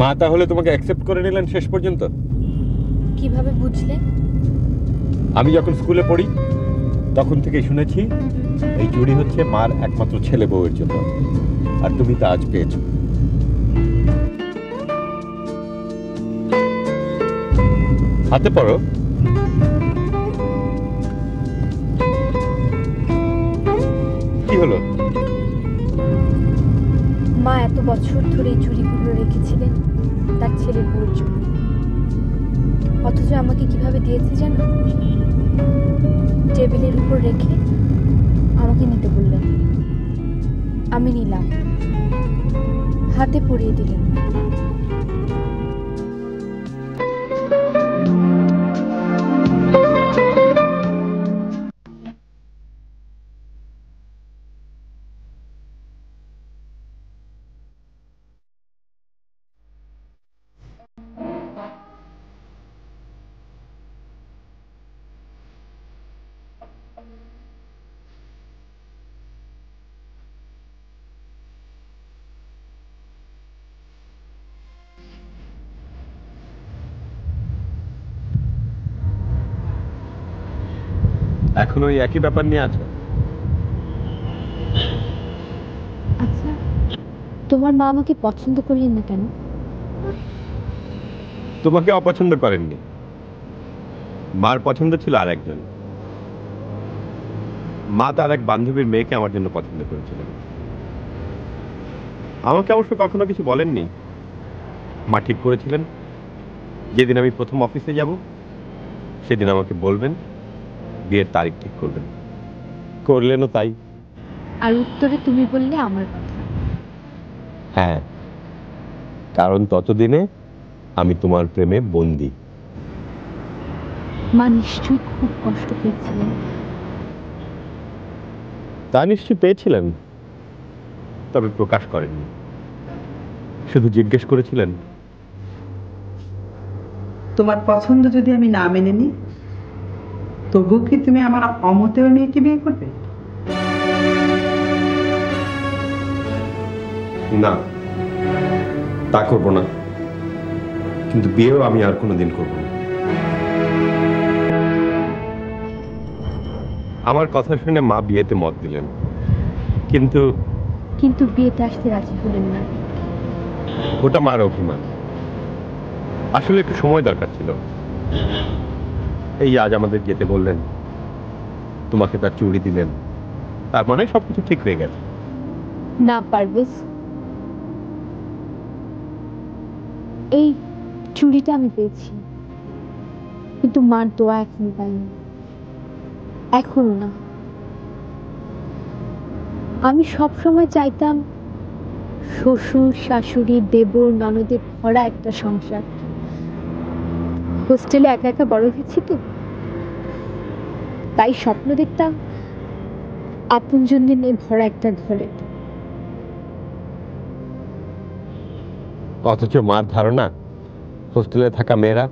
মা তাহলে তোমাকে অ্যাকসেপ্ট করে নিলেন শেষ পর্যন্ত? কিভাবে বুঝলে? আমি যখন স্কুলে পড়ি তখন থেকে শুনেছি এই চুড়ি হচ্ছে মার একমাত্র ছেলে বউয়ের জন্য, আর তুমি তা আজ পেয়েছো। হাতে পড়ো। কি হলো? মা এত বছর ধরে এই চুড়িগুলো রেখেছিলেন তার ছেলের বউয়ের জন্য, অথচ আমাকে কিভাবে দিয়েছে জানো? টেবিলের উপর রেখে আমাকে নিতে বললেন, আমি নিলাম, হাতে পরিয়ে দিলেন। এখন ওই একই ব্যাপার নিয়ে আছো? আচ্ছা, তোমার মা আমাকে পছন্দ করলেন না কেন? তোমাকে অপছন্দ করেননি, মার পছন্দ ছিল আর একজন। মা তার এক বান্ধবীর মেয়েকে আমার জন্য পছন্দ করেছিলেন। আমাকে অবশ্য কখনো কিছু বলেননি। মা ঠিক করেছিলেন যেদিন আমি প্রথম অফিসে যাব সেদিন আমাকে বলবেন, বিয়ের তারিখ ঠিক করবেন। করলেনও তাই। আর উত্তরে তুমি বললে আমার কথা। হ্যাঁ, কারণ ততদিনে আমি তোমার প্রেমে বন্দী। মা নিশ্চয়ই খুব কষ্ট পেয়েছিলেন। তা নিশ্চয়ই পেয়েছিলেন, তবে প্রকাশ করেননি। শুধু জিজ্ঞেস করেছিলেন, তোমার পছন্দ যদি আমি না মেনে নিই, তবু কি তুমি আমার অমতেও মেয়েকে বিয়ে করবে? না, তা করবো না, কিন্তু বিয়েও আমি আর কোনোদিন করবো না। আমার কথা শুনে মা বিয়েতে মত দিলেন, কিন্তু কিন্তু বিয়েতে আসতে রাজি হলেন না। ওটা মার অভিমান। আসলে একটু সময় দরকার ছিল। এই আজ আমাদের যেতে বললেন, তোমাকে তার চুড়ি দিলেন, তার মানে সবকিছু ঠিক হয়ে গেছে। না পারভেজ, এই চুড়িটা আমি পেয়েছি, কিন্তু মার দোয়া এখন পাইনি, এখনো না। আমি সবসময় চাইতাম শ্বশুর শাশুড়ি দেবর ননদের ভরা একটা সংসার। হোস্টেলে একা একা বড় হয়েছি তো, তাই স্বপ্ন দেখতাম আপনজনদের নিয়ে ভরা একটা ঘরে। অথচ মার ধারণা হোস্টেলে থাকা মেয়েরা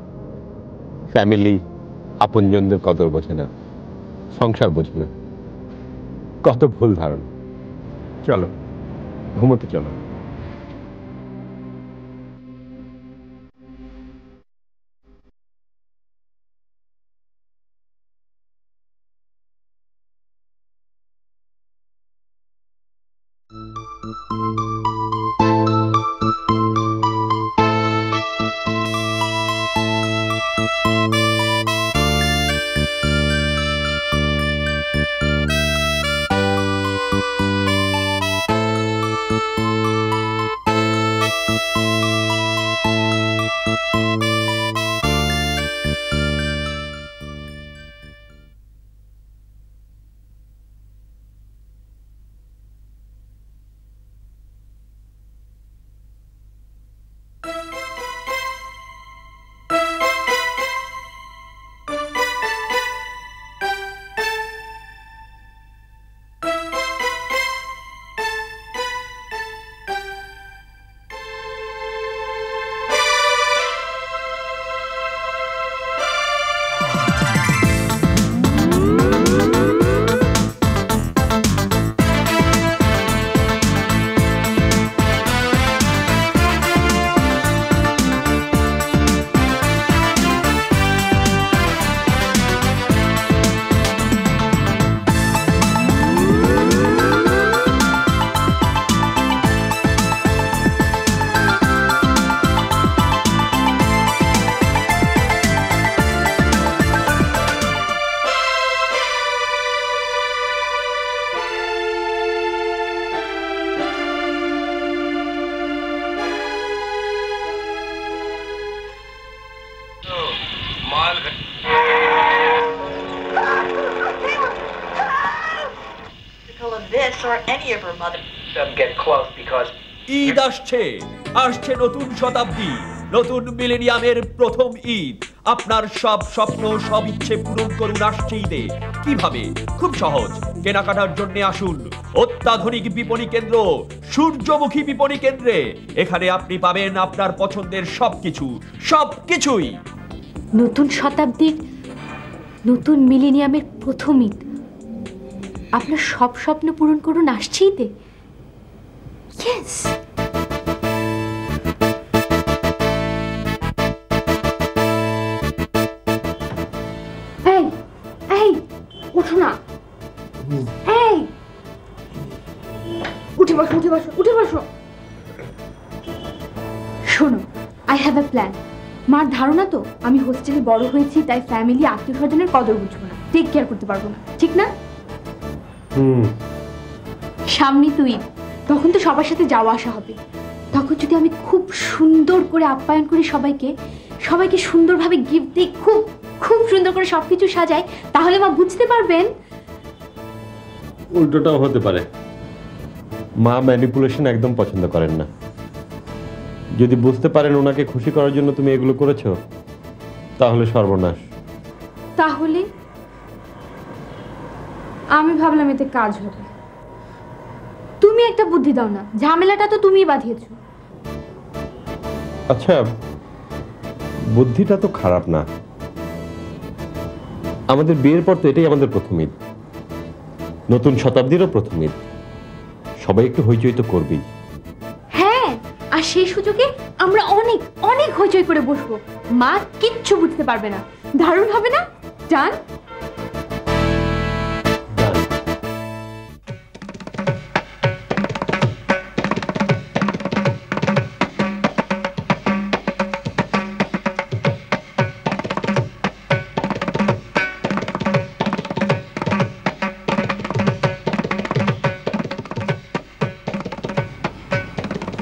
ফ্যামিলি, আপনজনদের কদর বোঝে না, সংসার বোঝে না। কত ভুল ধারণা। চলো ঘুমোতে চলো। this or any of her mother doesn't get close because Eid আসছে আসছে নতুন শতাব্দী, নতুন মিলেনিয়ামের প্রথম ঈদ। আপনার সব স্বপ্ন সব ইচ্ছে পূরণ করুন আসছে ঈদে। কিভাবে? খুব সহজ। কেনাকাটার জন্য আসুন অত্যাধুনিক বিপণী কেন্দ্র সূর্যমুখী বিপণী কেন্দ্রে। এখানে আপনি পাবেন আপনার পছন্দের সবকিছুই। নতুন শতাব্দীর নতুন মিলেনিয়ামের প্রথম ঈদ, আপনার সব স্বপ্ন পূরণ করুন আসছে ঈদে। ইয়েস। এই এই ওঠো না, এই উঠে বসো উঠে বসো উঠে বসো। শোনো, আই হ্যাভ এ প্ল্যান। মার ধারণা তো আমি হোস্টেলে বড় হয়েছি, তাই ফ্যামিলি আত্মীয় স্বজনের কদর বুঝবো না, টেক কেয়ার করতে পারবো না, ঠিক না? সামনে তো ঈদ, তখন তো সবার সাথে যাওয়া আসা হবে। তখন যদি আমি খুব সুন্দর করে আপ্যায়ন করি সবাইকে সুন্দরভাবে গিফট দিই, খুব খুব সুন্দর করে সবকিছু সাজাই, তাহলে মা বুঝতে পারবেন। উল্টোটাও হতে পারে, মা ম্যানিপুলেশন একদম পছন্দ করেন না। যদি বুঝতে পারেন ওনাকে খুশি করার জন্য তুমি এগুলো করেছো, তাহলে সর্বনাশ। তাহলে আমি ভাবলাম এতে কাজ হবে। তুমি একটা বুদ্ধি দাও না, ঝামেলাটা তো তুমিই বাঁধিয়েছো। আচ্ছা, বুদ্ধিটা তো খারাপ না। আমাদের বিয়ের পর তো এটাই আমাদের প্রথম ঈদ, নতুন শতাব্দীরও প্রথম ঈদ। সবাই একটু হইচই তো করবেই। হ্যাঁ, আর সেই সুযোগে আমরা অনেক অনেক হইচই করে বসবো, মা কিচ্ছু বুঝতে পারবে না। দারুণ হবে না? জান,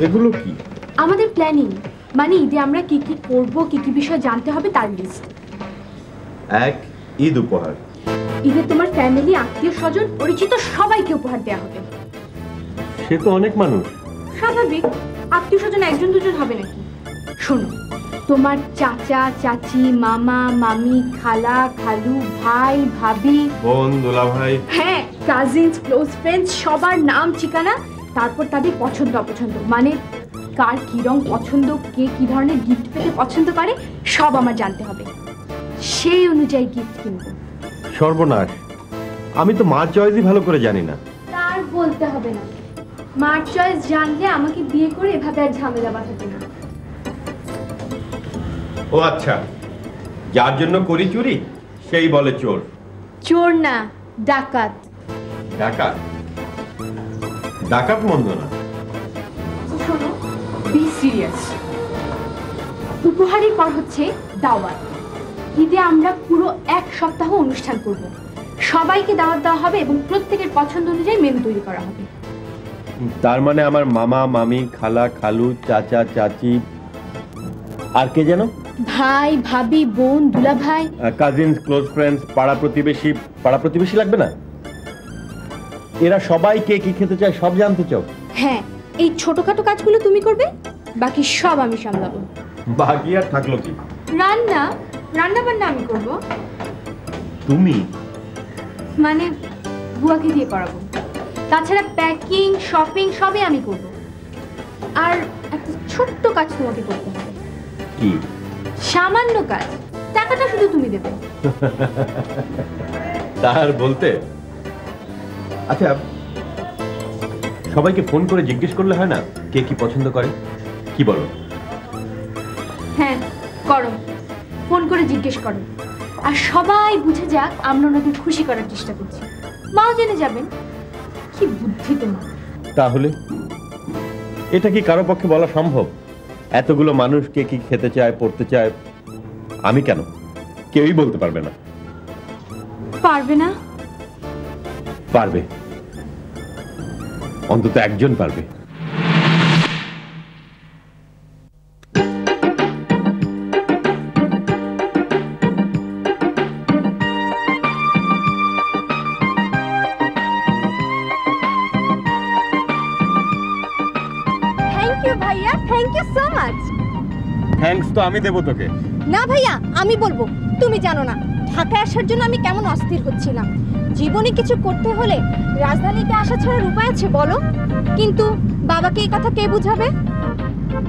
এগুলো কি? আমাদের প্ল্যানিং, মানে ঈদে আমরা কি কি করব, কি কি বিষয় জানতে হবে তার লিস্ট। এক, ঈদ উপহার। ঈদে তোমার ফ্যামিলি, আত্মীয় স্বজন, পরিচিত সবাইকে উপহার দেওয়া হবে। সে তো অনেক মানুষ। স্বাভাবিক, আত্মীয় স্বজন একজন দুজন হবে নাকি? শোনো, তোমার চাচা চাচি, মামা মামি, খালা খালু, ভাই ভাবি, বোন দুলাভাই, হ্যাঁ কাজিনস, ক্লোজ ফ্রেন্ডস, সবার নাম ঠিকানা, তারপর তাদের পছন্দ অপছন্দ, মানে কার কি রং পছন্দ, কে কি ধরনের গিফট পেতে পছন্দ করে, সব আমার জানতে হবে। সেই অনুযায়ী গিফট কিনবো। সর্বনাশ, আমি তো মার চয়েসই ভালো করে জানি না। তার বলতে হবে না, মার চয়েস জানলে আমাকে বিয়ে করে এভাবে আর ঝামেলা বাঁধাতে না। ও আচ্ছা, যার জন্য করি চুরি সেই বলে চোর। চোর না, ডাকাত। ডাকাত? ডাকাত মন্দ না। শোনো, বি সিরিয়াস। উপহারের পর হচ্ছে দাওয়াত। ঈদে আমরা পুরো এক সপ্তাহ অনুষ্ঠান করব, সবাইকে দাওয়াত দেওয়া হবে এবং প্রত্যেকের পছন্দ অনুযায়ী মেনু তৈরি করা হবে। তার মানে আমার মামা মামি, খালা খালু, চাচা চাচি, আর কে যেন, ভাই ভাবি, বোন দুলা ভাই, কাজিনস, ক্লোজ ফ্রেন্ডস, পাড়া প্রতিবেশী। পাড়া প্রতিবেশী লাগবে না? এরা সবাই কে কি খেতে চায় সব জানতে চাও? হ্যাঁ, এই ছোটখাটো কাজগুলো তুমি করবে, বাকি সব আমি সামলাবো। বাকি আর থাকলো কি? রান্না বান্না আমি করব। তুমি? মানে বুয়াকে দিয়ে করাবো। তাছাড়া প্যাকিং, শপিং সবই আমি করব। আর একটা ছোট্ট কাজ তোমাকে করতে হবে। কি? সামান্য কাজ, টাকাটা শুধু তুমি দেবে। তার বলতে? আচ্ছা, সবাইকে ফোন করে জিজ্ঞেস করলে হয় না কে কি পছন্দ করে? কি বলো? হ্যাঁ করো, ফোন করে জিজ্ঞেস করো, আর সবাই বুঝে যাক আমরা ওনাদের খুশি করার চেষ্টা করছি। মাও জেনে যাবেন। কি বুদ্ধি তোমার! তাহলে এটা কি কারো পক্ষে বলা সম্ভব? এতগুলো মানুষ কে কি খেতে চায়, পড়তে চায়, আমি কেন? কেউই বলতে পারবে না। পারবে না? পারবে, অন্তত একজন পারবে। ইউ ভাইয়া, thank you so much. Thanks তো আমি দেবো তোকে। না ভাইয়া, আমি বলবো। তুমি জানো না ঢাকায় আসার জন্য আমি কেমন অস্থির হচ্ছিলাম। জীবনে কিছু করতে হলে রাজধানীতে আসা ছাড়ার উপায় আছে বলো? কিন্তু বাবাকে এই কথা কে বুঝাবে?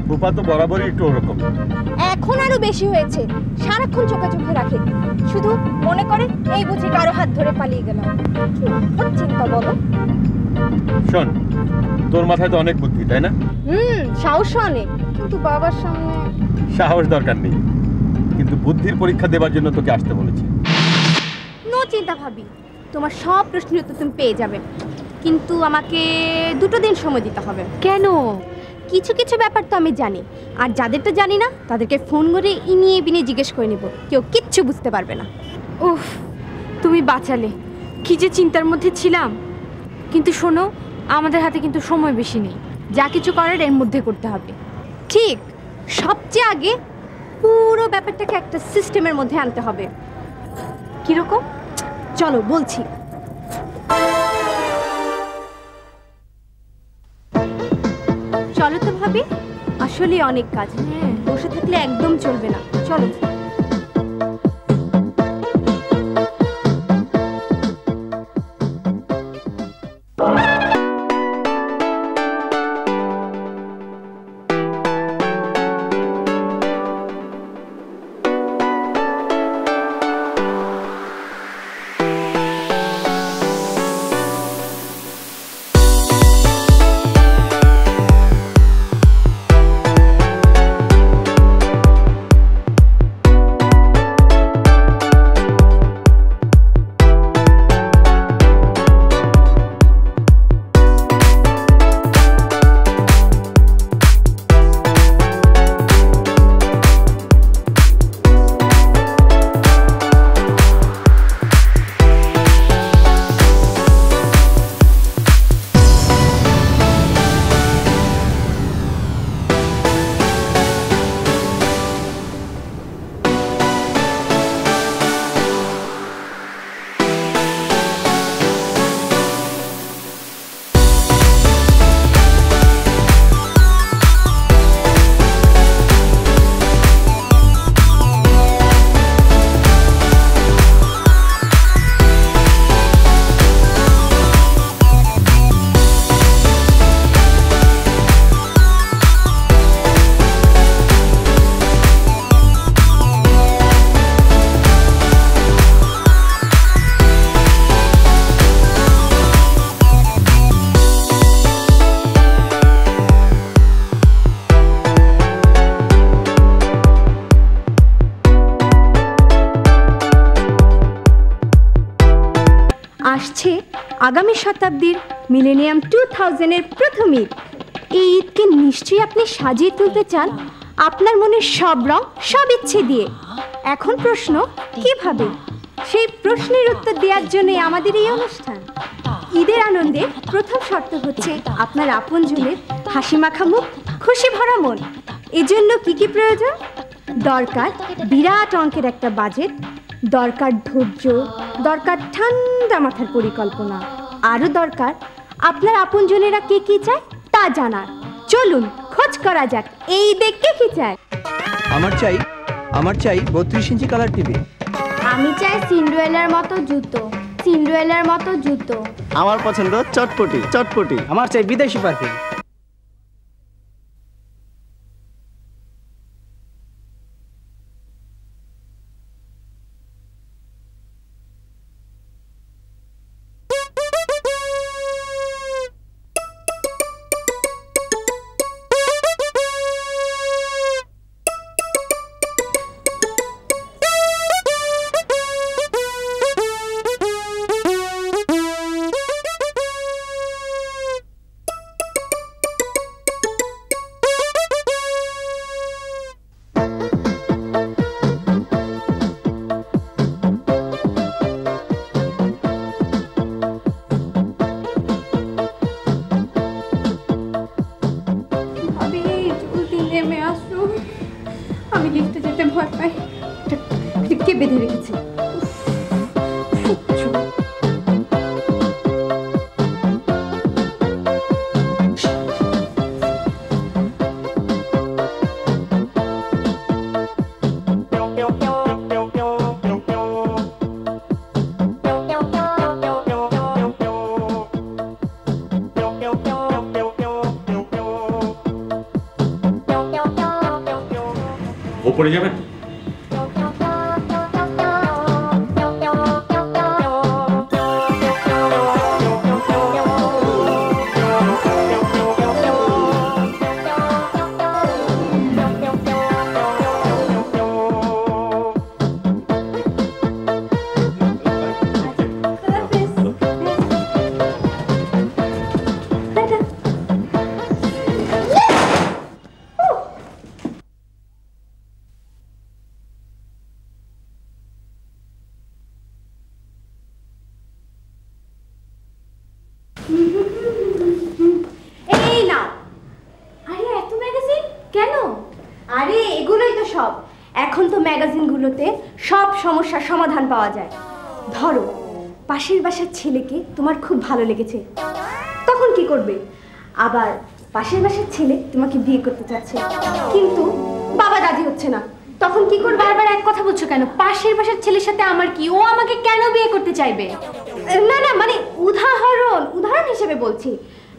রূপা তো বরাবরই একটু ওরকম। এখন আরো বেশি হয়েছে, সারাক্ষণ চোখে চোখে রাখে, শুধু মনে করে এই বুঝি কারো হাত ধরে পালিয়ে গেলাম। কি অদ্ভুত চিন্তা বলো। শোন, তোর মাথায় তো অনেক বুদ্ধি, তাই না? সাহস অনেক, কিন্তু বাবার সামনে সাহস দরকার নেই, কিন্তু বুদ্ধির পরীক্ষা দেবার জন্য তোকে আসতে বলেছি। নো চিন্তা ভাবি, তোমার সব প্রশ্নের উত্তর তুমি পেয়ে যাবে, কিন্তু আমাকে 2 দিন সময় দিতে হবে। কেন? কিছু কিছু ব্যাপার তো আমি জানি, আর যাদেরটা জানি না তাদেরকে ফোন করে ইনিয়ে বিনিয়ে জিজ্ঞেস করে নেব, কেউ কিচ্ছু বুঝতে পারবে না। উফ, তুমি বাঁচালে, কি যে চিন্তার মধ্যে ছিলাম। কিন্তু শোনো, আমাদের হাতে কিন্তু সময় বেশি নেই, যা কিছু করার এর মধ্যে করতে হবে। ঠিক, সবচেয়ে আগে পুরো ব্যাপারটাকে একটা সিস্টেমের মধ্যে আনতে হবে। কিরকম? চলো বলছি। চলো তো ভাবি, আসলে অনেক কাজ, বসে থাকলে একদম চলবে না। চলো। আসছে আগামী শতাব্দীর মিলেনিয়াম 2000-এর প্রথম ঈদ। এই ঈদকে নিশ্চয়ই আপনি সাজিয়ে তুলতে চান আপনার মনের সব রং সব ইচ্ছে দিয়ে। এখন প্রশ্ন, কিভাবে? সেই প্রশ্নের উত্তর দেওয়ার জন্যই আমাদের এই অনুষ্ঠান। ঈদের আনন্দে প্রথম শর্ত হচ্ছে আপনার আপনজনের হাসি মাখা মুখ, খুশি ভরা মন। এজন্য কি কি প্রয়োজন? দরকার বিরাট অঙ্কের একটা বাজেট, দরকার ধৈর্য, দরকার ঠান্ডা মাথার পরিকল্পনা, আরও দরকার আপনার আপনজনেরা কে কি চায় তা জানার। চলুন খোঁজ করা যাক এই দেখতে কি চায়। আমার চাই 32 ইঞ্চি কালার টিভি। আমি চাই সিন্ড্রেলার মতো জুতো, সিন্ড্রেলার মতো জুতো। আমার পছন্দ চটপটি। আমার চাই বিদেশি পারফিউম। আমি লিফটে যেতে ভয় পাই, কে বেঁধে রেখেছে? ওপরে যাবেন? এই নাও। আরে এত ম্যাগাজিন কেন? আরে এগুলোই তো সব। এখন তো ম্যাগাজিনগুলোতে সব সমস্যার সমাধান পাওয়া যায়। ধরো পাশের বাসার ছেলেকে তোমার খুব ভালো লেগেছে, তখন কি করবে? আবার পাশের বাসার ছেলে তোমাকে বিয়ে করতে চাচ্ছে, কিন্তু বাবা রাজি হচ্ছে না, তখন কি করবে? বারবার এক কথা বলছো কেন? পাশের বাসার ছেলের সাথে আমার কি? ও আমাকে কেন বিয়ে করতে চাইবে? না না, মানে উদাহরণ হিসেবে বলছি।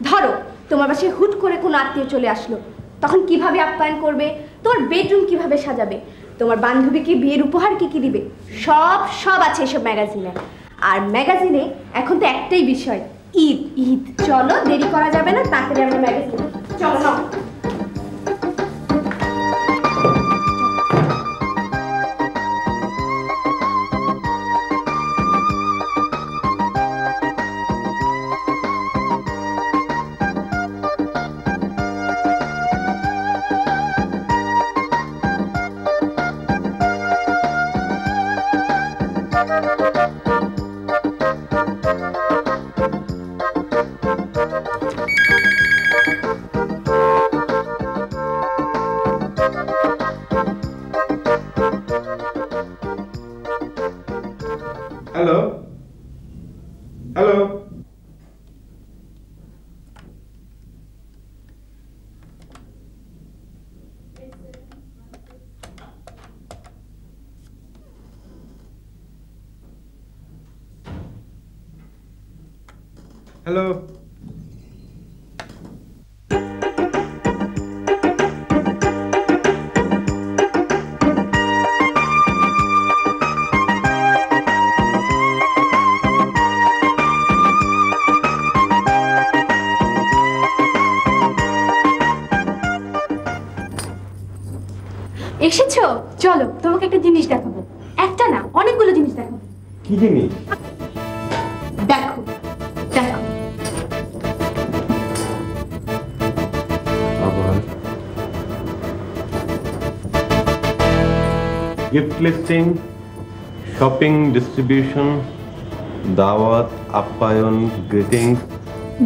ধরো তোমার বাসায় হুট করে কোনো আত্মীয় চলে আসলো, তখন কিভাবে আপ্যায়ন করবে? তোমার বেডরুম কিভাবে সাজাবে? তোমার বান্ধবীকে বিয়ের উপহার কি কি দিবে? সব আছে এসব ম্যাগাজিনে। আর ম্যাগাজিনে এখন তো একটাই বিষয়, ঈদ। ঈদ চলো, দেরি করা যাবে না, তাড়াতাড়ি আমরা ম্যাগাজিন চলো না। Hello hello, hello. এসেছো? চলো তোমাকে একটা জিনিস দেখাবো। একটা না, অনেকগুলো জিনিস দেখাবো। কি জিনিস? দেখো দেখো। আবার গিফট লিস্টিং, শপিং, ডিস্ট্রিবিউশন, দাওয়াত, আপ্যায়ন, গ্রিটিংস,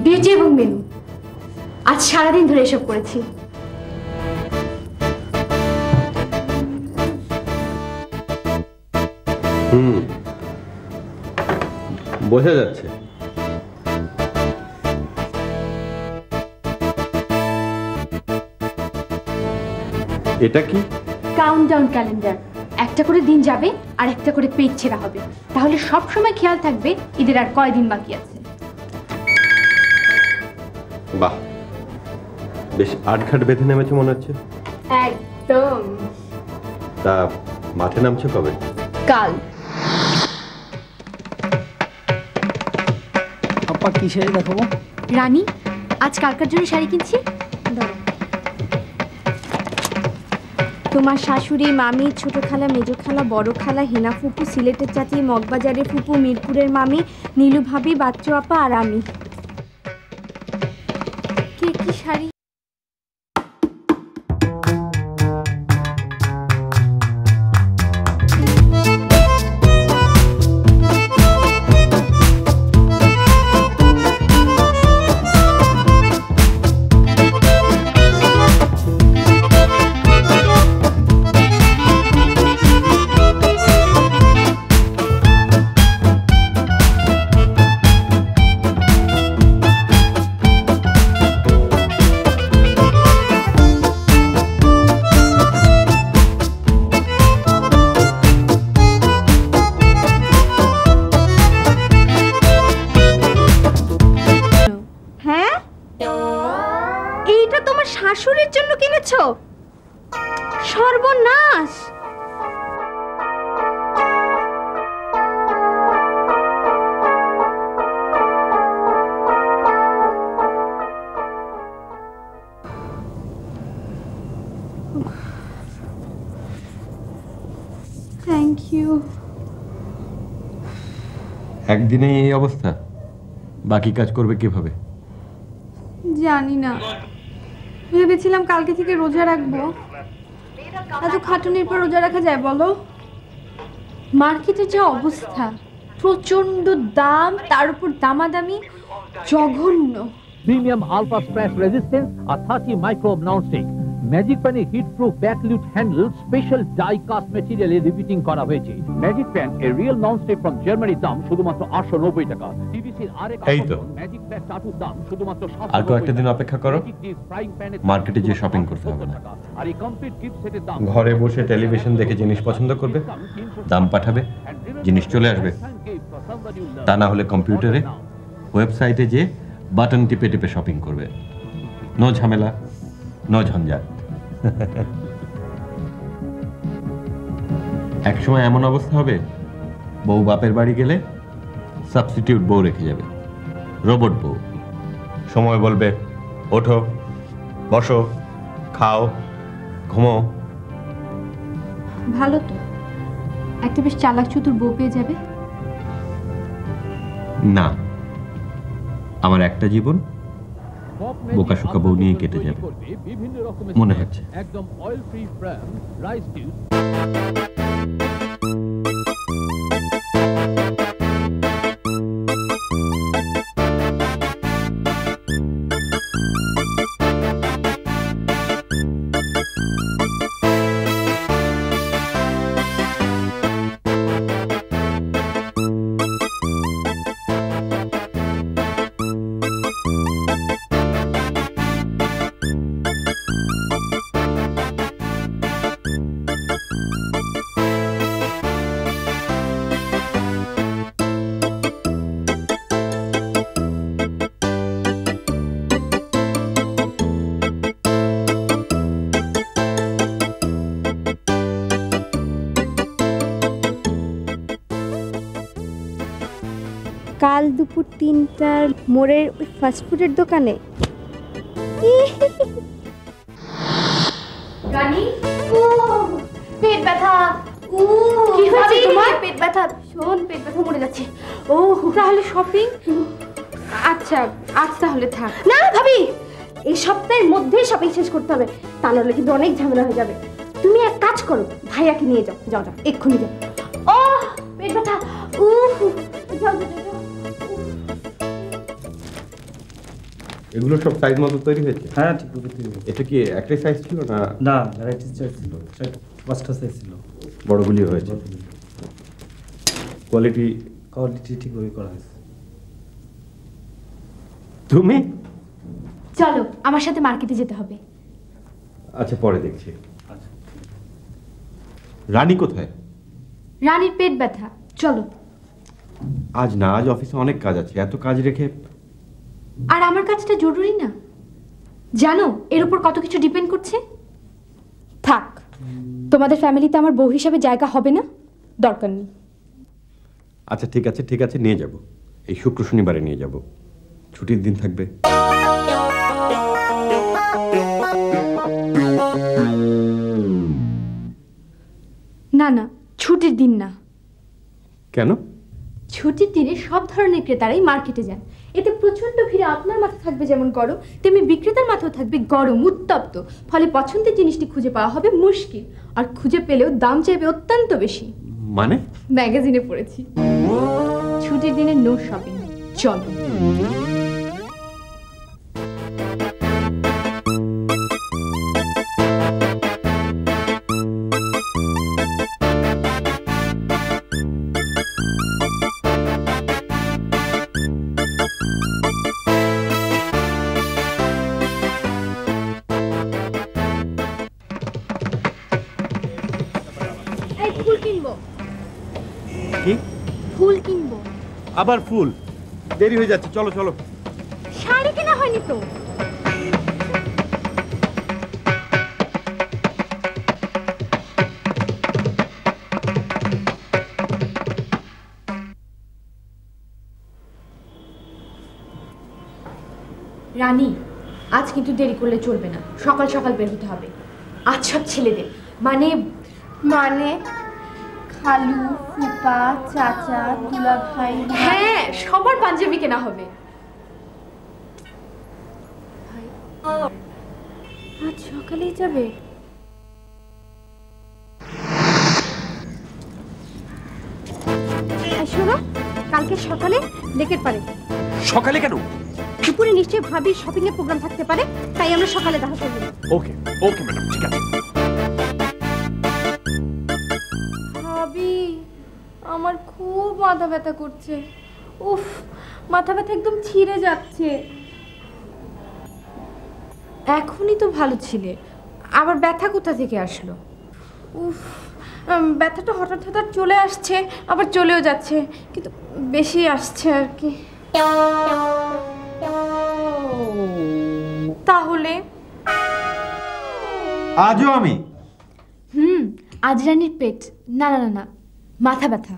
বিউটি এবং মেনু। আজ সারাদিন ধরে এসব করেছি। বোঝা যাচ্ছে। এটা কি? Countdown calendar. একটা করে দিন যাবে আর একটা করে পেজ ছেঁড়া হবে, তাহলে সব সময় খেয়াল থাকবে ঈদের আর কয়দিন বাকি আছে। বাহ, বেশ আটঘাট বেঁধে নেমেছে মনে হচ্ছে। একদম। তা মাঠে নামছো কবে? কাল। আপা কি শাড়ি দেখাবো? রানী, আজ কালকার জন্য শাড়ি কিনছি। ধরো। তোমার শাশুড়ি, মামি, ছোট খালা, মেজো খালা, বড় খালা, হেনা ফুপু, সিলেটের চাচি, মগবাজারের ফুপু, মিরপুরের মামি, নীলু ভাবি, বাচ্চু আপা আর আমি। কে কি শাড়ি? শাশুড়ির জন্য কিনেছো? সর্বনাশ! Thank you. একদিনে এই অবস্থা, বাকি কাজ করবে কিভাবে? জানি না, ভেবেছিলাম কালকে থেকে রোজা রাখবো। এত খাটুনির পর রোজা রাখা যায় বলো? মার্কেটের যে অবস্থা, প্রচন্ড দাম, তার উপর দামাদামি, জঘন্য। Premium Alpha Stress Resistance আর 30 Microbe Non-Stick ম্যাজিক প্যানের heat proof backlit handle special die cast ম্যাটেরিয়ালে রিপিটিং করা হয়েছে। ম্যাজিক প্যান এর রিয়েল নন-স্টিক ফ্রম জার্মানির দাম শুধুমাত্র 890 টাকা। টিভিসির আরেক এই তো ম্যাজিক প্যান চাটুর দাম শুধুমাত্র 790 আর কয়েকটা দিন অপেক্ষা করো, মার্কেটে যে শপিং করতে হবে না। আর এই কমপ্লিট গিফট সেটের দাম ঘরে বসে টেলিভিশন দেখে জিনিস পছন্দ করবে, দাম পাঠাবে, জিনিস চলে আসবে। তা না হলে কম্পিউটারে ওয়েবসাইটে যে বাটন টিপে টিপে শপিং করবে। নো ঝামেলা, নো ঝঞ্ঝাট। একসময় এমন অবস্থা হবে, বউ বাপের বাড়ি গেলে সাবস্টিটিউট বউ রেখে যাবে, রোবট বউ। সময় বলবে ওঠো, বসো, খাও, ঘুমো। ভালো তো, একটা বেশ চালাক চতুর বউ পেয়ে যাবে। না, আমার একটা জীবন বোকাশোকা বউ নিয়ে কেটে যাবে মনে হচ্ছে। একদম অয়েল ফ্রি ফ্রাম রাইস টিউব। কাল দুপুর 3টার মোড়ের ওই ফাস্টফুডের দোকানে। রানী, পেট ব্যথা। কি হয়েছে তোমার? পেট ব্যথা, শোন, পেট ব্যথা, মরে যাচ্ছে। ও তাহলে শপিং? আচ্ছা আজ তাহলে থাক। না ভাবি, এই সপ্তাহের মধ্যেই শপিং শেষ করতে হবে, তা নাহলে কিন্তু অনেক ঝামেলা হয়ে যাবে। তুমি এক কাজ করো, ভাইয়াকে নিয়ে যাও। যাও যাও, এক্ষুনি যাও। ও পেট ব্যথা, যাও যাও যাও। এগুলো সব সাইজ মতো তৈরি হয়েছে? হ্যাঁ ঠিক আছে। এটা কি একটাই সাইজ ছিল না? না, ভ্যারাইটিস সাইজ ছিল, পাঁচটা সাইজ ছিল। বড়গুলি হয়েছে। কোয়ালিটি ঠিকভাবে করা হয়েছে। তুমি চলো আমার সাথে মার্কেটে যেতে হবে। আচ্ছা পরে দেখছি। রানী কোথায়? রানীর পেট ব্যথা, চলো। আজ না, আজ অফিসে অনেক কাজ আছে, এত কাজ রেখে। আর আমার কাজটা জরুরি না জানো, এর উপর কত কিছু ডিপেন্ড করছে। থাক, তোমাদের ফ্যামিলিতে আমার বউ হিসাবে জায়গা হবে না, দরকার নেই। আচ্ছা ঠিক আছে ঠিক আছে, নিয়ে যাব, এই শুক্র শনিবারে নিয়ে যাব, ছুটির দিন থাকবে। না না, ছুটির দিন না। কেন? ছুটির দিনে সব ধরনের ক্রেতারাই মার্কেটে যান, এতে প্রচন্ড ভিড়ে আপনার মাথা থাকবে যেমন গরম, তেমনি বিক্রেতার মাথাও থাকবে গরম, উত্তপ্ত। ফলে পছন্দের জিনিসটি খুঁজে পাওয়া হবে মুশকিল, আর খুঁজে পেলেও দাম চাইবে অত্যন্ত বেশি। মানে? ম্যাগাজিনে পড়েছি, ছুটির দিনে নো শপিং। চলো। ফুল কিনবো। কি? ফুল কিনবো। আবার ফুল? দেরি হয়ে যাচ্ছে, চলো চলো। শাড়ি কেনা হয়নি তো। রানী, আজ কিন্তু দেরি করলে চলবে না, সকাল সকাল বের হতে হবে। আজ সব ছেলেদের মানে মানে খালু, ফুপা, চাচা, দুলা ভাই, হ্যাঁ সবার পাঞ্জাবি কেনা হবে। আজ সকালেই যাবে? শোনো, কালকে সকালে লেকের পারে। সকালে কেন? দুপুরে নিশ্চয়ই ভাবির শপিং এর প্রোগ্রাম থাকতে পারে, তাই আমরা সকালে দেখা করব। ওকে ওকে ম্যাডাম, ঠিক আছে। ভাবি, আমার খুব মাথা ব্যথা করছে। উফ, মাথা ব্যথা একদম ছিঁড়ে যাচ্ছে। এখনই তো ভালো ছিলে, আবার ব্যথা কোথা থেকে আসলো? উফ, ব্যথাটা হঠাৎ হঠাৎ চলে আসছে, আবার চলেও যাচ্ছে, কিন্তু বেশি আসছে আর কি। তাহলে আজও আমি আজ রানীর পেট, না না না না, মাথা ব্যথা।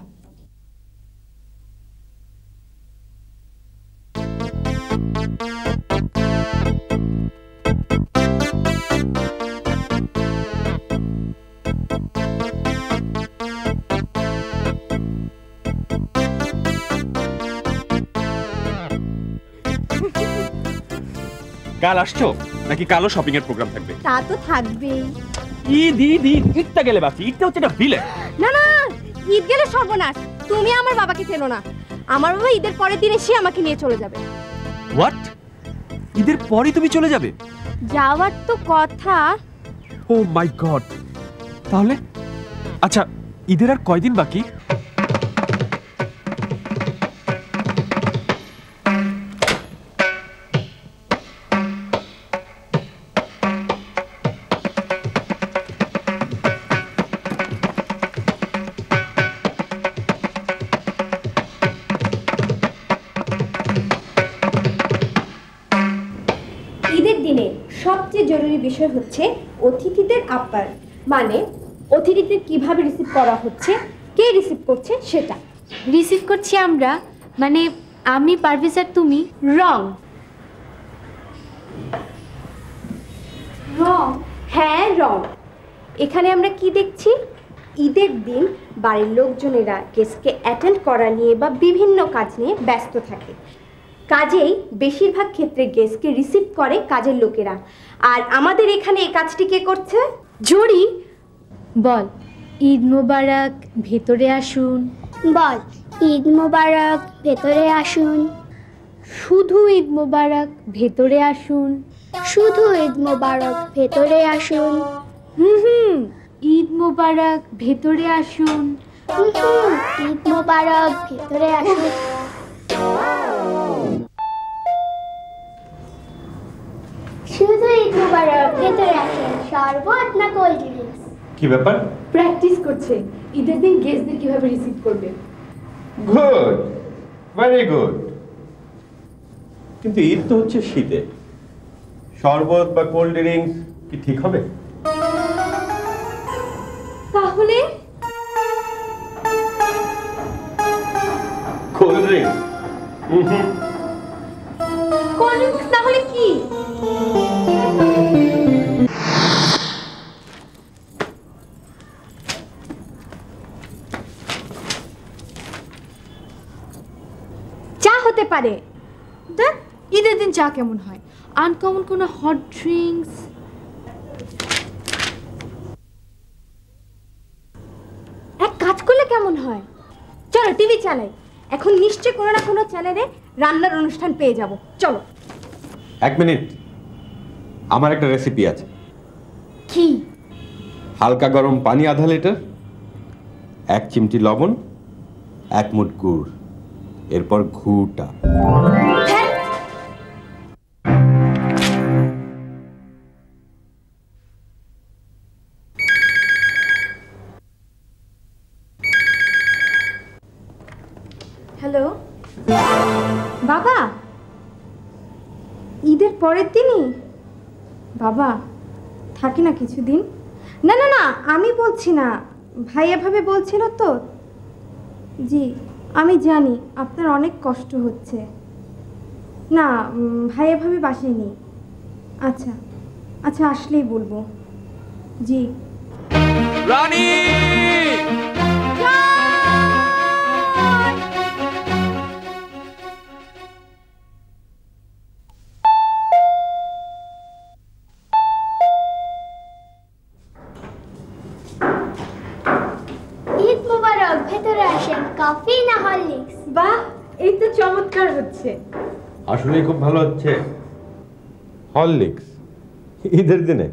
কাল আসছো নাকি কালও শপিং এর প্রোগ্রাম থাকবে? তা তো থাকবেই। ঈদ ঈদ ঈদ, ঈদটা গেলে বাকি, ঈদটা হচ্ছে একটা ভিলেন। না না, ঈদ গেলে সর্বনাশ। তুমি আমার বাবাকে চেনো না। আমার বাবা ঈদের পরের দিন এসে আমাকে নিয়ে চলে যাবে। হোয়াট? ঈদের পরই তুমি চলে যাবে? যাওয়ার তো কথা। ও মাই গড, তাহলে আচ্ছা ঈদের আর কয়দিন বাকি? ঈদের দিনে সবচেয়ে জরুরি বিষয় হচ্ছে অতিথিদের আপ্যায়ন, মানে অতিথিদের কিভাবে রিসিভ করা হচ্ছে, কে রিসিভ করছে সেটা। রিসিভ করছি আমরা, মানে আমি, পারভেজ আর তুমি। রং। রং? হ্যাঁ রং। এখানে আমরা কি দেখছি? ঈদের দিন বাড়ির লোকজনেরা গেস্টকে অ্যাটেন্ড করা নিয়ে বা বিভিন্ন কাজ নিয়ে ব্যস্ত থাকে, কাজেই বেশিরভাগ ক্ষেত্রে গেস্টকে রিসিভ করে কাজের লোকেরা। আর আমাদের এখানে এই কাজটি কে করছে? জুড়ি বল, ঈদ মোবারক, ভেতরে আসুন। বল, ঈদ মোবারক, ভেতরে আসুন। শুধু ঈদ মোবারক, ভেতরে আসুন। শুধু ঈদ মোবারক, ভেতরে আসুন। ঈদ মোবারক, ভেতরে আসুন। ঈদ মোবারক, ভেতরে আসুন। শুধু ঈদ মোবারক, ভেতরে আসুন। শরবত না কোল্ড ড্রিঙ্কস? কি ব্যাপার? প্র্যাকটিস করছে ঈদের দিন গেস্টদের কিভাবে রিসিভ করবে। Good, very good. কিন্তু ঈদ তো হচ্ছে শীতে, শরবত বা কোল্ড ড্রিঙ্কস কি ঠিক হবে? তাহলে কোল্ড ড্রিঙ্কস? কোল্ড ড্রিঙ্কস তাহলে কি? চা হতে পারে। দেখ ঈদের দিন চা কেমন হয়, আনকমন কোনো হট ড্রিঙ্কস। এক কাজ করলে কেমন হয়, চলো টিভি চালাই। এখন নিশ্চয় কোনো না কোনো চ্যানেলে রান্নার অনুষ্ঠান পেয়ে যাব। চলো। এক মিনিট, আমার একটা রেসিপি আছে। কি? হালকা গরম পানি আধা লিটার, 1 চিমটি লবণ, 1 মুঠ গুড়, এরপর ঘুটা। হ্যালো বাবা, ঈদের পরের দিনই? বাবা থাকি না কিছুদিন। না না না, আমি বলছি না, ভাই এভাবে বলছিল তো। জি আমি জানি আপনার অনেক কষ্ট হচ্ছে। না ভাইয়া ভাবি বাসায় নেই। আচ্ছা আচ্ছা আসলেই বলবো। জি রানী ঈদ মোবারক, ভেতরে আসেন। কফি না হরলিক্স? বাহ, এই তো চমৎকার হচ্ছে। আসলেই খুব ভালো হচ্ছে। হরলিক্স ঈদের দিনে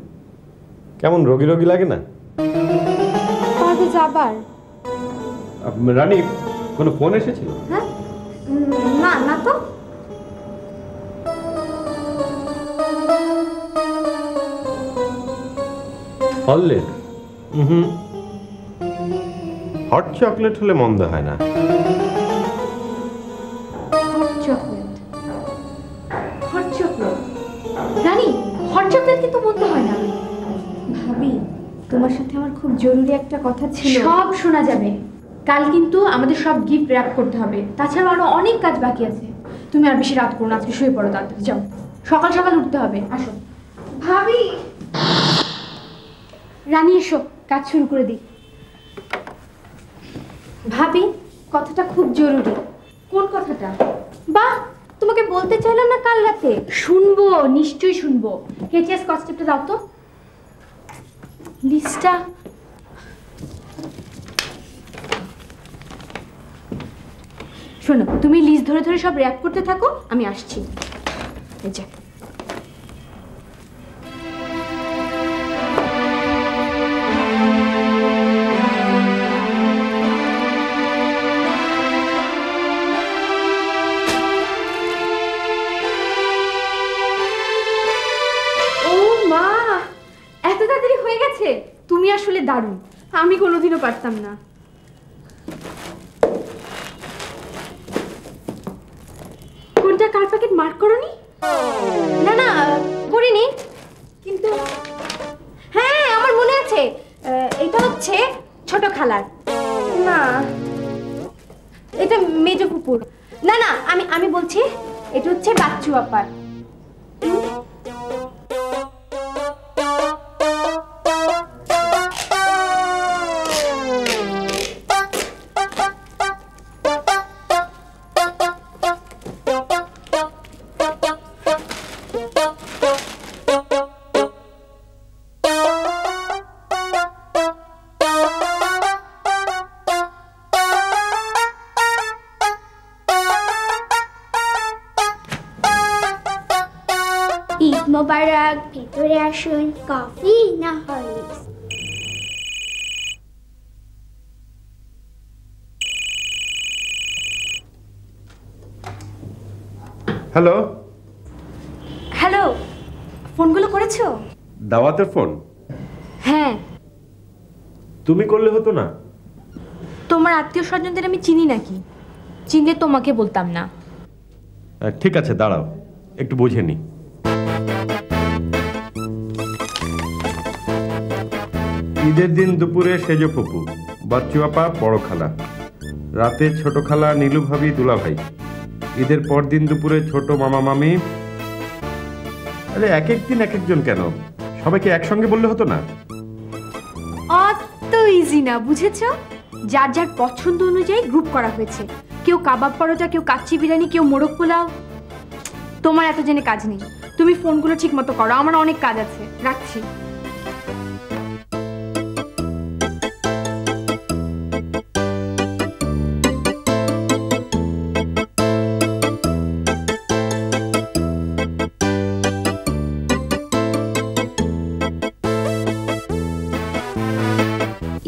কেমন রোগী রোগী লাগে না? কবে যাবার? রানী কোনো ফোন এসেছিল? হ্যাঁ না না তো। হরলিক্স হট চকলেট হলে মন্দ হয় না। হট চকলেট, হট চকলেট রানী, হট চকলেট কিন্তু মন্দ হয় না। ভাবি তোমার সাথে আমার খুব জরুরি একটা কথা ছিল। সব শোনা যাবে। কাল কিন্তু আমাদের সব গিফট র্যাপ করতে হবে, তাছাড়া আরো অনেক কাজ বাকি আছে। তুমি আর বেশি রাত করো না, আজকে শুয়ে পড়ো তাড়াতাড়ি, যাও সকাল সকাল উঠতে হবে। আসো ভাবি। রানী এসো, কাজ শুরু করে দিই। ভাবি কথাটা খুব জরুরি। কোন কথাটা? বাহ, তোমাকে বলতে চাইলাম না কাল রাতে। শুনবো, নিশ্চয়ই শুনবো। কেচিএস কস্টেপটা দাও তো, লিস্টটা। শোনো, তুমি লিস্ট ধরে ধরে সব র্যাপ করতে থাকো, আমি আসছি। এই যে তুমি আসলে দারুণ, আমি কোনোদিনও পারতাম না। কোনটা কার প্যাকেট মার্ক করনি? না না করিনি, কিন্তু হ্যাঁ আমার মনে আছে। এটা হচ্ছে ছোট খালার। না এটা মেজ ফুপুর। না না আমি আমি বলছি এটা হচ্ছে বাচ্চু আপার। ঈদ মোবারক, ভেতরে আসুন। কফি না হরলিক্স? হ্যালো হ্যালো, ফোনগুলো করেছো? দাওয়াতের ফোন হ্যাঁ। তুমি করলে হতো না? তোমার আত্মীয় স্বজনদের আমি চিনি নাকি? চিনলে তোমাকে বলতাম না। ঠিক আছে দাঁড়াও, একটু বুঝে নি। ঈদের দিন দুপুরে সেজো ফুপু, বাচ্চু আপা, বড় খালা, রাতে ছোট খালা, নীলু ভাবি, দুলা ভাই। ঈদের পর দিন দুপুরে ছোট মামা মামি। আরে এক এক দিন এক একজন কেন? সবাইকে একসঙ্গে বললে হতো না? অত ইজি না, বুঝেছো? যার যার পছন্দ অনুযায়ী গ্রুপ করা হয়েছে। কেউ কাবাব পরোটা, কেউ কাচ্চি বিরিয়ানি, কেউ মোরগ পোলাও। তোমার এত জেনে কাজ নেই, তুমি ফোনগুলো ঠিক মতো করো, আমার অনেক কাজ আছে। রাখছি।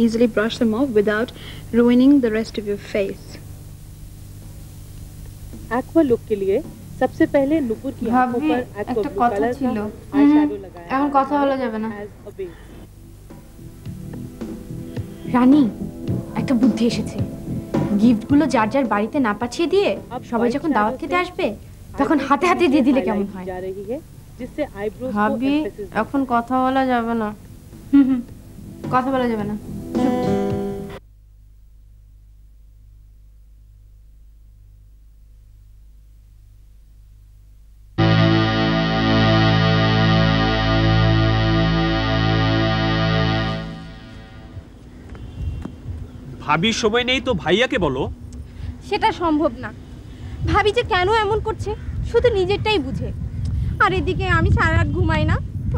Easily brush them off without ruining the rest of your face. Aqua look के लिए सबसे पहले नुपुर की आंखों पर एक्वा ब्लू कलर का आई शैडो लगाया। এখন কথা বলা যাবে না। রানী, একটা বুদ্ধি এসেছে। গিফটগুলো যার যার বাড়িতে না পাঠিয়ে দিয়ে সবাই যখন দাওয়াত খেতে আসবে তখন হাতে হাতে দিয়ে দিলে কেমন হয়? ভাবি এখন কথা বলা যাবে না। কথা বলা যাবে না। ভাবির সময় নেই তো ভাইয়াকে বলো। সেটা সম্ভব না। ভাবি যে কেন এমন করছে শুধু নিজেরটাই বুঝে। আর এদিকে আমি সারা রাত ঘুমাই না,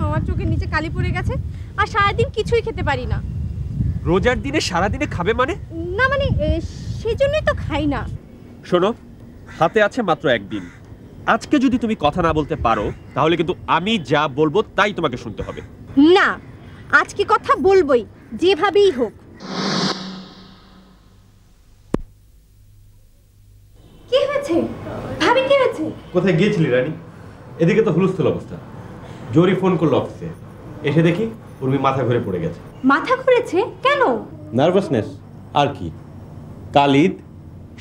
আমার চোখের নিচে কালি পড়ে গেছে, আর সারাদিন কিছুই খেতে পারি না। রোজার দিনে সারাদিনে খাবে মানে? না মানে সেই জন্যই তো খাই না। শোনো, হাতে আছে মাত্র একদিন। আজকে যদি তুমি কথা না বলতে পারো তাহলে কিন্তু আমি যা বলবো তাই তোমাকে শুনতে হবে। না, আজকে কথা বলবোই, যেভাবেই হোক। কি হয়েছে ভাবি, কি হয়েছে? কোথায় গিয়েছিলি রানী? এদিকে তো হুলস্থুল অবস্থা। জোরি ফোন করলো অফিসে, এসে দেখি উর্মি মাথা ঘুরে পড়ে গেছে। মাথা ঘুরেছে কেন? নার্ভাসনেস আর কি। কাল ঈদ,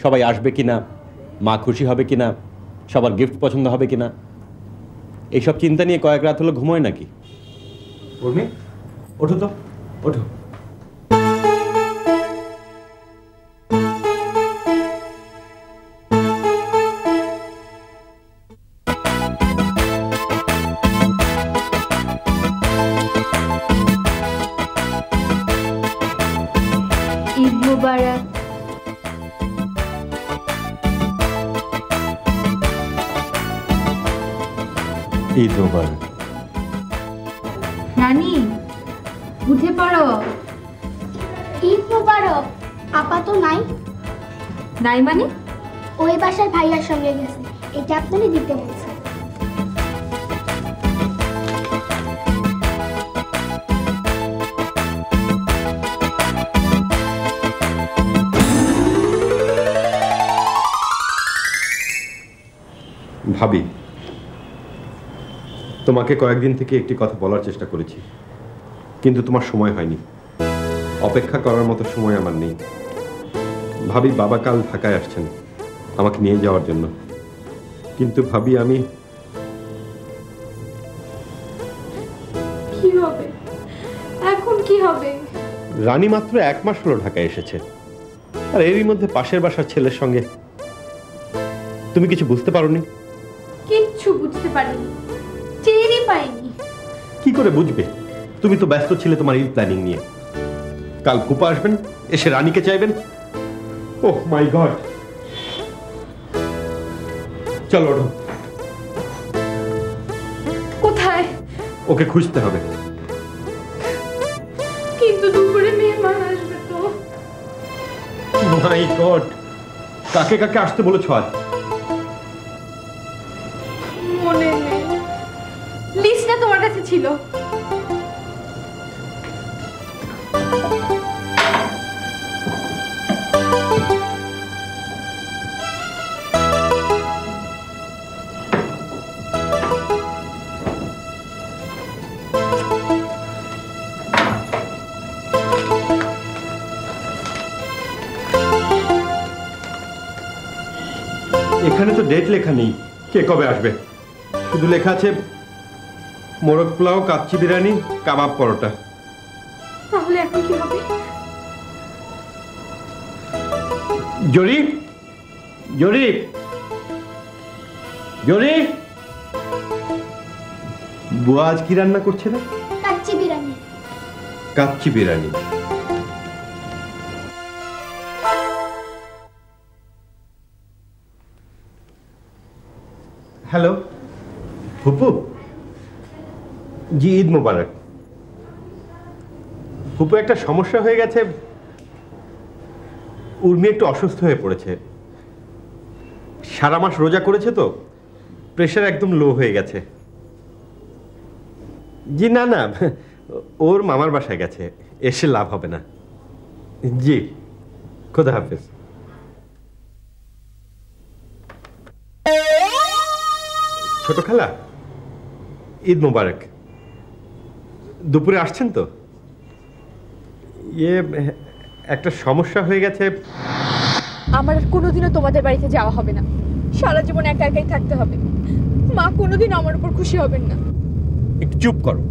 সবাই আসবে কিনা, মা খুশি হবে কিনা, সবার গিফট পছন্দ হবে কিনা, এইসব চিন্তা নিয়ে কয়েক রাত হলো ঘুমোয় নাকি। উর্মি ওঠো তো, ওঠো। ঈদ মুবারক। ঈদ মুবারক। রানী উঠে পড়ো। ঈদ মুবারক। আপা তো নাই। নাই মানে? ওই বাসার ভাইয়ার সঙ্গে গেছে, এটা আপনারই দিতে বলছে। ভাবি, তোমাকে কয়েকদিন থেকে একটি কথা বলার চেষ্টা করেছি, কিন্তু তোমার সময় হয়নি। অপেক্ষা করার মতো সময় আমার নেই। ভাবি, বাবা কাল ঢাকায় আসছেন আমাকে নিয়ে যাওয়ার জন্য, কিন্তু ভাবি আমি। কি হবে এখন, কি হবে? রানী মাত্র 1 মাস হলো ঢাকায় এসেছে, আর এরই মধ্যে পাশের বাসার ছেলের সঙ্গে। তুমি কিছু বুঝতে পারোনি? কিচ্ছু বুঝতে পারিনি, টেরই পাইনি। কি করে বুঝবে? তুমি তো ব্যস্ত ছিলে তোমার ঈদ প্ল্যানিং নিয়ে। কাল ফুপা আসবেন, এসে রানীকে চাইবেন। ওহ মাই গড। চলো ওঠো। কোথায়? ওকে খুঁজতে হবে। কিন্তু দুপুরে মেহমান আসবে তো। মাই গড, কাকে কাকে আসতে বলেছ আজ? মনে নেই, লিস্টটা তোমার কাছে ছিল। এখানে তো ডেট লেখা নেই কে কবে আসবে, শুধু লেখা আছে মোরগ পোলাও, কাচ্চি বিরিয়ানি, কাবাব পরোটা। তাহলে এখন কি হবে? জরি, জরি, জরি, বুয়া আজ কি রান্না করছে না? কাচ্চি বিরিয়ানি। কাচ্চি বিরিয়ানি। হ্যালো ফুপু, জি ঈদ মোবারক। ফুপু, একটা সমস্যা হয়ে গেছে। উর্মি একটু অসুস্থ হয়ে পড়েছে। সারা মাস রোজা করেছে তো, প্রেশার একদম লো হয়ে গেছে। জি না না, ওর মামার বাসায় গেছে, এসে লাভ হবে না। জি, খোদা হাফেজ। ছোট খালা, ঈদ মোবারক। দুপুরে আসছেন তো? ইয়ে, একটা সমস্যা হয়ে গেছে। আমার আর কোনোদিনও তোমাদের বাড়িতে যাওয়া হবে না, সারা জীবন একা একাই থাকতে হবে। মা কোনোদিন আমার উপর খুশি হবেন না। একটু চুপ করো,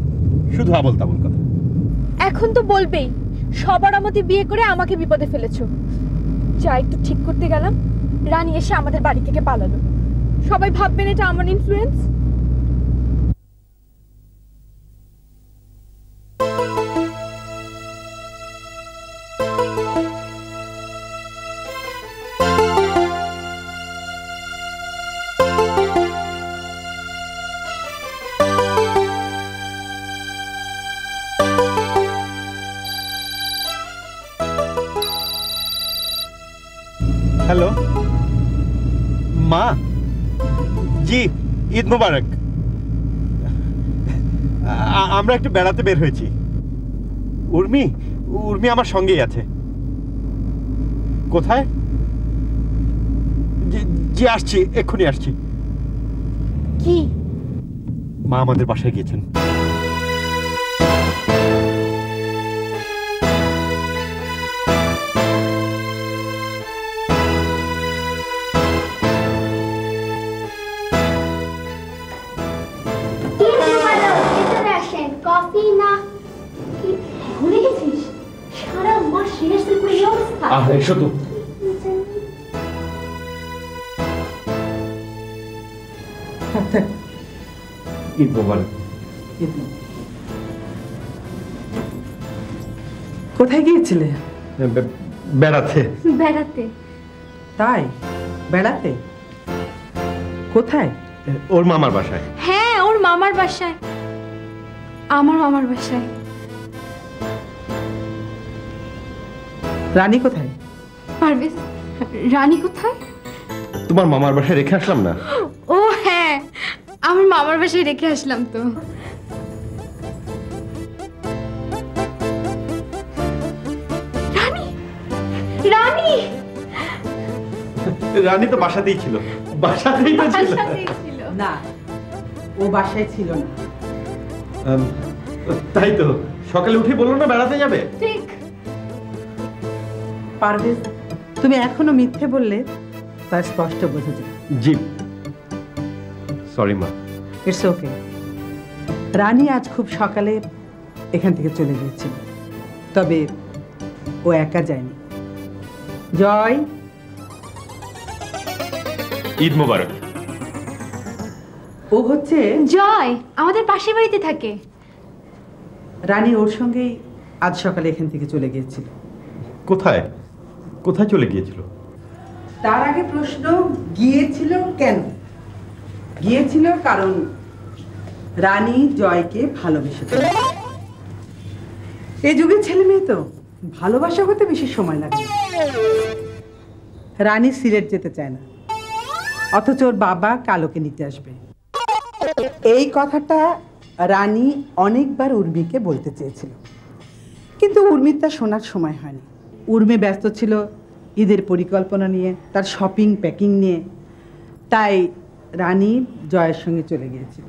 শুধু আবল তাবল কথা। এখন তো বলবেই, সবার আমতে বিয়ে করে আমাকে বিপদে ফেলেছো। যা একটু ঠিক করতে গেলাম, রানী এসে আমাদের বাড়ি থেকে পালালো। সবাই ভাববেন এটা আমার ইনফ্লুয়েন্স। হ্যালো মা, জি ঈদ মোবারক। আমরা একটু বেড়াতে বের হয়েছি। উর্মি উর্মি আমার সঙ্গেই আছে। কোথায়? জি আসছি, এক্ষুনি আসছি। কি? মা আমাদের বাসায় গিয়েছেন। কফি না কি ভুলে গেছিস? সারা মাস রিহার্সাল করে এই অবস্থা। এসো তো। ঈদ মোবারক। কোথায় গিয়েছিলে? বেড়াতে। বেড়াতে? তাই? বেড়াতে কোথায়? ওর মামার বাসায়। হ্যাঁ, ওর মামার বাসায়। আমার মামার বাসায়। রানী কোথায়? পারভেজ, রানী কোথায়? তোমার মামার বাসায় রেখে আসলাম না। ও হ্যাঁ, আমার মামার বাসায় রেখে আসলাম তো। রানী, রানী, রানী তো বাসাতেই ছিল। বাসাতেই তো ছিল। না, ও বাসায় ছিল না। তাই তো সকালে উঠে বললো না বেড়াতে যাবে। ঠিক। পারভেজ, তুমি এখনো মিথ্যে বললে তা স্পষ্ট বোঝা যায়। জি সরি মা। It's okay. রানী আজ খুব সকালে এখান থেকে চলে গিয়েছিল, তবে ও একা যায়নি। জয়, ঈদ মোবারক। ও হচ্ছে জয়, আমাদের পাশের বাড়িতে থাকে। রানী ওর সঙ্গেই আজ সকালে এখান থেকে চলে গিয়েছিল। কোথায় কোথায় চলে গিয়েছিল? তার আগে প্রশ্ন, গিয়েছিল কেন? গিয়েছিল কারণ রানী জয়কে ভালোবেসে। এই যুগের ছেলে মেয়ে তো ভালোবাসা হতে বেশি সময় লাগে। রানী সিলেট যেতে চায় না, অথচ ওর বাবা কালোকে নিতে আসবে। এই কথাটা রানী অনেকবার উর্মিকে বলতে চেয়েছিল, কিন্তু উর্মির তা শোনার সময় হয়নি। উর্মি ব্যস্ত ছিল ঈদের পরিকল্পনা নিয়ে, তার শপিং প্যাকিং নিয়ে। তাই রানী জয়ের সঙ্গে চলে গিয়েছিল।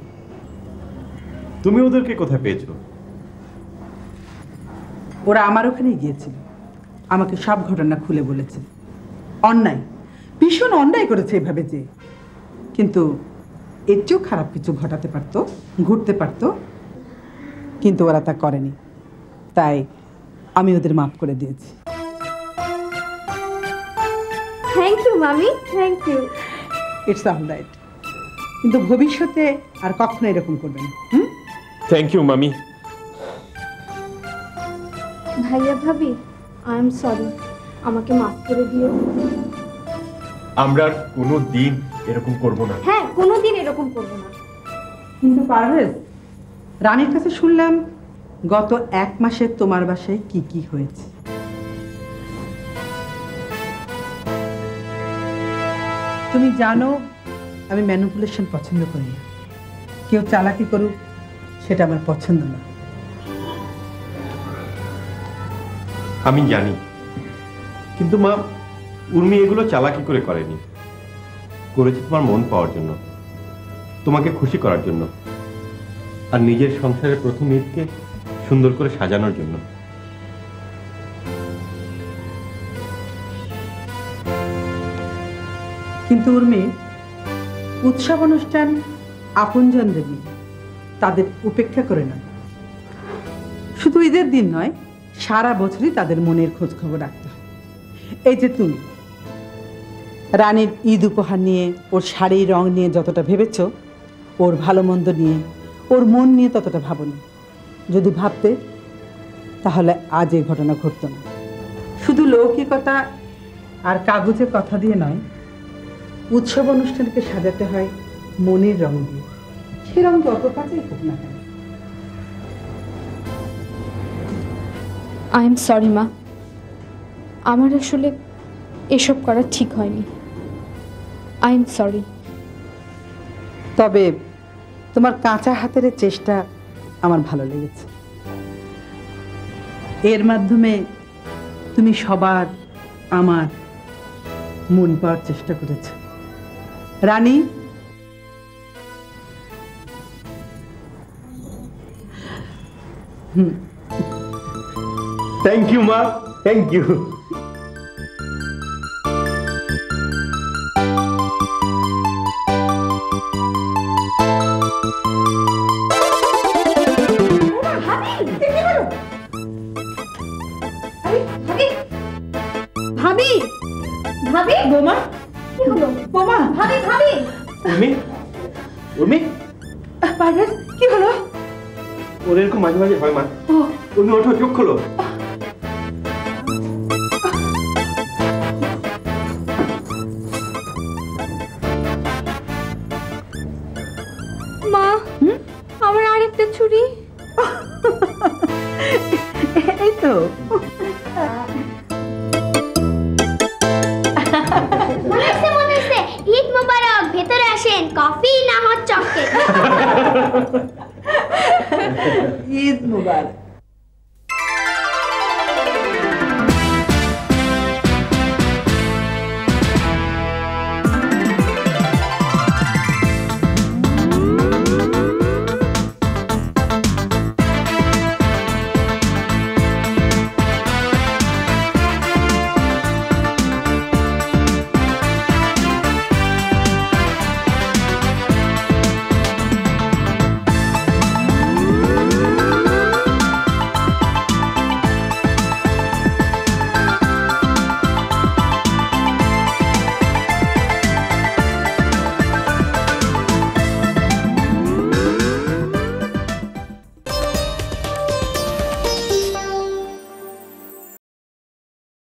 তুমি ওদেরকে কোথায় পেয়েছো? ওরা আমার ওখানেই গিয়েছিল, আমাকে সব ঘটনা খুলে বলেছে। অন্যায়, ভীষণ অন্যায় করেছে এভাবে যে, কিন্তু এর চেয়েও খারাপ কিছু ঘটাতে পারতো, ঘুরতে পারতো, কিন্তু ওরা তা করেনি। তাই আমি ওদের মাফ করে দিয়েছি। থ্যাংক ইউ মামি, thank you. It's all right, কিন্তু ভবিষ্যতে আর কখনো এরকম করবেন। থ্যাংক ইউ মামি। ভাইয়া ভাবি, আই এম সরি, আমাকে মাফ করে দিও। আমরা কোনো দিন এরকম করব না। হ্যাঁ, কোনোদিন এরকম করবো না। কিন্তু পারভেজ, রানীর কাছে শুনলাম গত 1 মাসে তোমার বাসায় কি কি হয়েছে। তুমি জানো আমি ম্যানিপুলেশন পছন্দ করি না। কেউ চালাকি করুক সেটা আমার পছন্দ না। আমি জানি, কিন্তু মা উর্মি এগুলো চালাকি করে করেনি, করেছে তোমার মন পাওয়ার জন্য, তোমাকে খুশি করার জন্য, আর নিজের সংসারের প্রথম ঈদকে সুন্দর করে সাজানোর জন্য। কিন্তু উর্মি, উৎসব অনুষ্ঠান আপনজনদের নিয়ে, তাদের উপেক্ষা করে না। শুধু ঈদের দিন নয়, সারা বছরই তাদের মনের খোঁজ খবর রাখতে হয়। এই যে তুমি রানীর ঈদ উপহার নিয়ে, ওর শাড়ির রং নিয়ে যতটা ভেবেছ, ওর ভালো মন্দ নিয়ে, ওর মন নিয়ে ততটা ভাবনি। যদি ভাবতে, তাহলে আজ এই ঘটনা ঘটত না। শুধু লৌকিকতা আর কাগজের কথা দিয়ে নয়, উৎসব অনুষ্ঠানকে সাজাতে হয় মনের রং দিয়ে। সে রং যত কাজেই হোক না কেন। আই এম সরি মা, আমার আসলে এসব করা ঠিক হয়নি। I am sorry. তবে তোমার কাঁচা হাতের চেষ্টা আমার ভালো লেগেছে। এর মাধ্যমে তুমি সবার আমার মন পাওয়ার চেষ্টা করেছো। রানী, থ্যাংক ইউ মা, থ্যাংক ইউ। ভাবি ভাবি বোমা, কি হলো? বোমা, ভাবি ভাবি উর্মি, উর্মি, পারভেজ কি হলো? ওর এরকম মাঝে মাঝে হয় মা। উর্মি ওঠো, চোখ খোলো। মা, আমার আরেকটা ছুরি। এই তো মনে হচ্ছে ঈদ মোবারক। ভেতরে আসেন, কফি না হট চকলেট। ঈদ মুবারক।